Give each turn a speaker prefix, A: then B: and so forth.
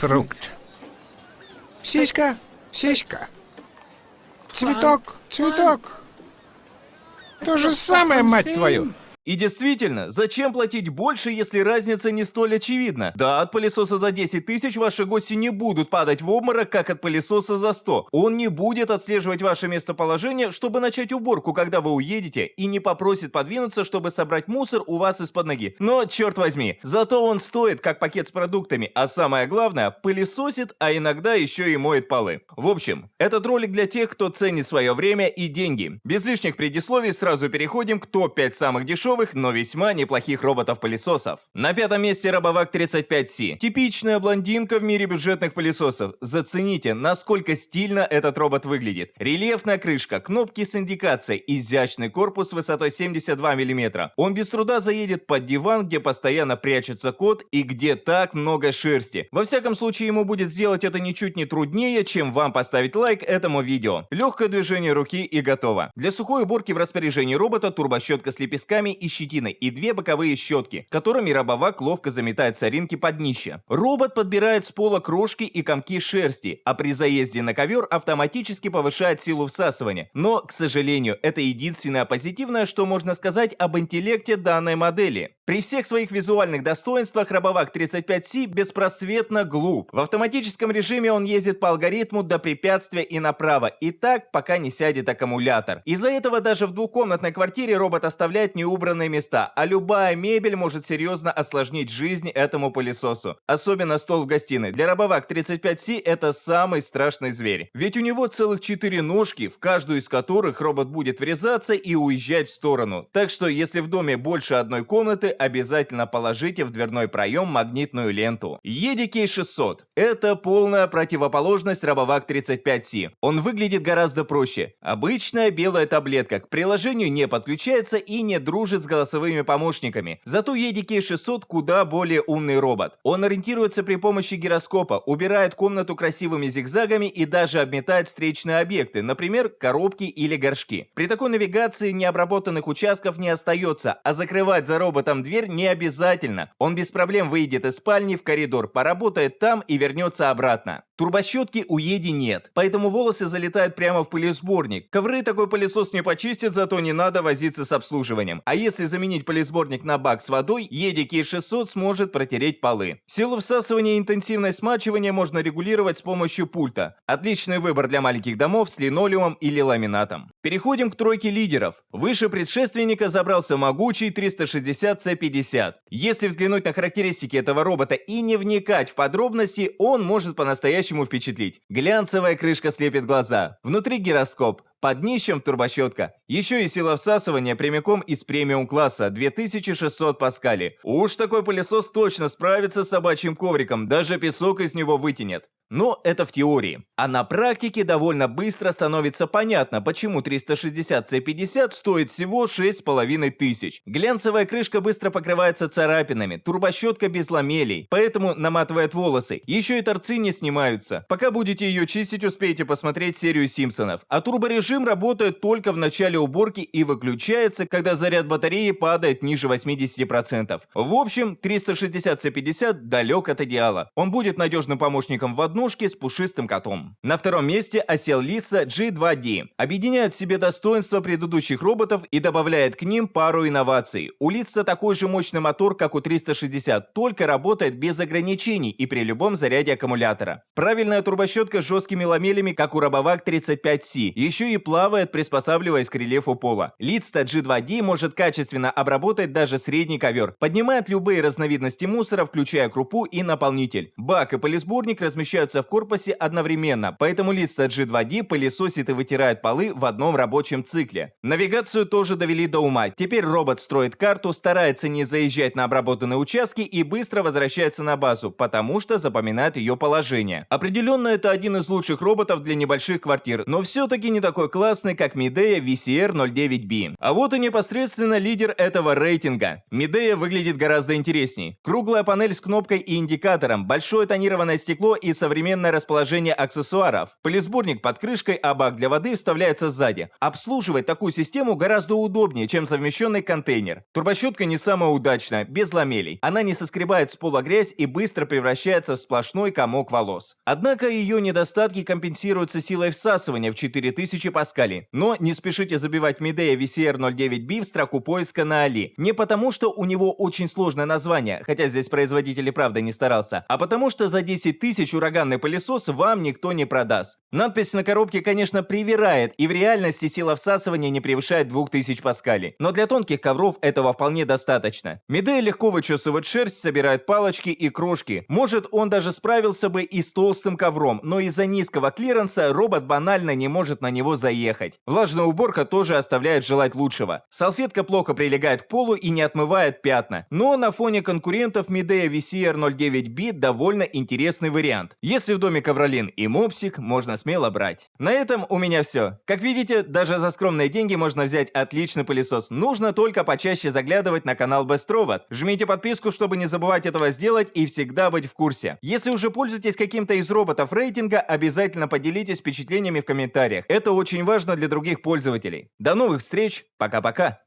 A: Фрукт. Сиська, сиська. Цветок, цветок. То же самое, мать твою.
B: И действительно, зачем платить больше, если разница не столь очевидна? Да, от пылесоса за 10 тысяч ваши гости не будут падать в обморок, как от пылесоса за 100. Он не будет отслеживать ваше местоположение, чтобы начать уборку, когда вы уедете, и не попросит подвинуться, чтобы собрать мусор у вас из-под ноги. Но, черт возьми, зато он стоит, как пакет с продуктами, а самое главное, пылесосит, а иногда еще и моет полы. В общем, этот ролик для тех, кто ценит свое время и деньги. Без лишних предисловий сразу переходим к топ-5 самых дешевых, но весьма неплохих роботов-пылесосов. На пятом месте RoboVac 35C. Типичная блондинка в мире бюджетных пылесосов. Зацените, насколько стильно этот робот выглядит. Рельефная крышка, кнопки с индикацией, изящный корпус высотой 72 мм. Он без труда заедет под диван, где постоянно прячется кот и где так много шерсти. Во всяком случае, ему будет сделать это ничуть не труднее, чем вам поставить лайк этому видео. Легкое движение руки и готово. Для сухой уборки в распоряжении робота турбощетка с лепестками и щетиной и две боковые щетки, которыми RoboVac ловко заметает соринки под днище. Робот подбирает с пола крошки и комки шерсти, а при заезде на ковер автоматически повышает силу всасывания. Но, к сожалению, это единственное позитивное, что можно сказать об интеллекте данной модели. При всех своих визуальных достоинствах RoboVac 35C беспросветно глуп. В автоматическом режиме он ездит по алгоритму до препятствия и направо, и так, пока не сядет аккумулятор. Из-за этого даже в двухкомнатной квартире робот оставляет неубранные места, а любая мебель может серьезно осложнить жизнь этому пылесосу. Особенно стол в гостиной. Для RoboVac 35C это самый страшный зверь. Ведь у него целых 4 ножки, в каждую из которых робот будет врезаться и уезжать в сторону. Так что, если в доме больше одной комнаты, обязательно положите в дверной проем магнитную ленту. EDK 600. Это полная противоположность RoboVac 35C. Он выглядит гораздо проще. Обычная белая таблетка к приложению не подключается и не дружит с голосовыми помощниками. Зато EDK 600 куда более умный робот. Он ориентируется при помощи гироскопа, убирает комнату красивыми зигзагами и даже обметает встречные объекты, например, коробки или горшки. При такой навигации необработанных участков не остается, а закрывать за роботом дверь не обязательно. Он без проблем выйдет из спальни в коридор, поработает там и вернется обратно. Турбощетки у Еди нет, поэтому волосы залетают прямо в пылесборник. Ковры такой пылесос не почистит, зато не надо возиться с обслуживанием. А если заменить пылесборник на бак с водой, EDK 600 сможет протереть полы. Силу всасывания и интенсивность смачивания можно регулировать с помощью пульта. Отличный выбор для маленьких домов с линолеумом или ламинатом. Переходим к тройке лидеров. Выше предшественника забрался могучий 360C50. Если взглянуть на характеристики этого робота и не вникать в подробности, он может по-настоящему впечатлить. Глянцевая крышка слепит глаза. Внутри гироскоп. Под днищем турбощетка. Еще и сила всасывания прямиком из премиум-класса 2600 паскалей. Уж такой пылесос точно справится с собачьим ковриком, даже песок из него вытянет. Но это в теории. А на практике довольно быстро становится понятно, почему 360C50 стоит всего 6500. Глянцевая крышка быстро покрывается царапинами, турбощетка без ламелей, поэтому наматывает волосы. Еще и торцы не снимаются. Пока будете ее чистить, успеете посмотреть серию Симпсонов. А турборежим работает только в начале уборки и выключается, когда заряд батареи падает ниже 80%. В общем, 360C50 далек от идеала. Он будет надежным помощником в однушке с пушистым котом. На втором месте осел Litza G2D. Объединяет в себе достоинства предыдущих роботов и добавляет к ним пару инноваций. У Litza такой же мощный мотор, как у 360, только работает без ограничений и при любом заряде аккумулятора. Правильная турбощетка с жесткими ламелями, как у RoboVac 35C. Еще и плавает, приспосабливаясь к рельефу пола. Litza G2D может качественно обработать даже средний ковер. Поднимает любые разновидности мусора, включая крупу и наполнитель. Бак и пылесборник размещаются в корпусе одновременно, поэтому Litza G2D пылесосит и вытирает полы в одном рабочем цикле. Навигацию тоже довели до ума. Теперь робот строит карту, старается не заезжать на обработанные участки и быстро возвращается на базу, потому что запоминает ее положение. Определенно, это один из лучших роботов для небольших квартир, но все-таки не такой классный, как Midea VCS VCR09B. А вот и непосредственно лидер этого рейтинга. Midea выглядит гораздо интересней. Круглая панель с кнопкой и индикатором, большое тонированное стекло и современное расположение аксессуаров. Пылесборник под крышкой, а бак для воды вставляется сзади. Обслуживать такую систему гораздо удобнее, чем совмещенный контейнер. Турбощетка не самая удачная, без ламелей. Она не соскребает с пола грязь и быстро превращается в сплошной комок волос. Однако ее недостатки компенсируются силой всасывания в 4000 паскалей. Но не спешите забивать Midea VCR09B в строку поиска на Али. Не потому, что у него очень сложное название, хотя здесь производитель и правда не старался, а потому что за 10 тысяч ураганный пылесос вам никто не продаст. Надпись на коробке, конечно, привирает, и в реальности сила всасывания не превышает 2000 паскалей. Но для тонких ковров этого вполне достаточно. Midea легко вычесывает шерсть, собирает палочки и крошки. Может, он даже справился бы и с толстым ковром, но из-за низкого клиренса робот банально не может на него заехать. Влажная уборка тоже оставляет желать лучшего. Салфетка плохо прилегает к полу и не отмывает пятна. Но на фоне конкурентов Midea VCR09B довольно интересный вариант. Если в доме ковролин и мопсик, можно смело брать. На этом у меня все. Как видите, даже за скромные деньги можно взять отличный пылесос. Нужно только почаще заглядывать на канал Best Robot. Жмите подписку, чтобы не забывать этого сделать и всегда быть в курсе. Если уже пользуетесь каким-то из роботов рейтинга, обязательно поделитесь впечатлениями в комментариях. Это очень важно для других пользователей. До новых встреч, пока-пока.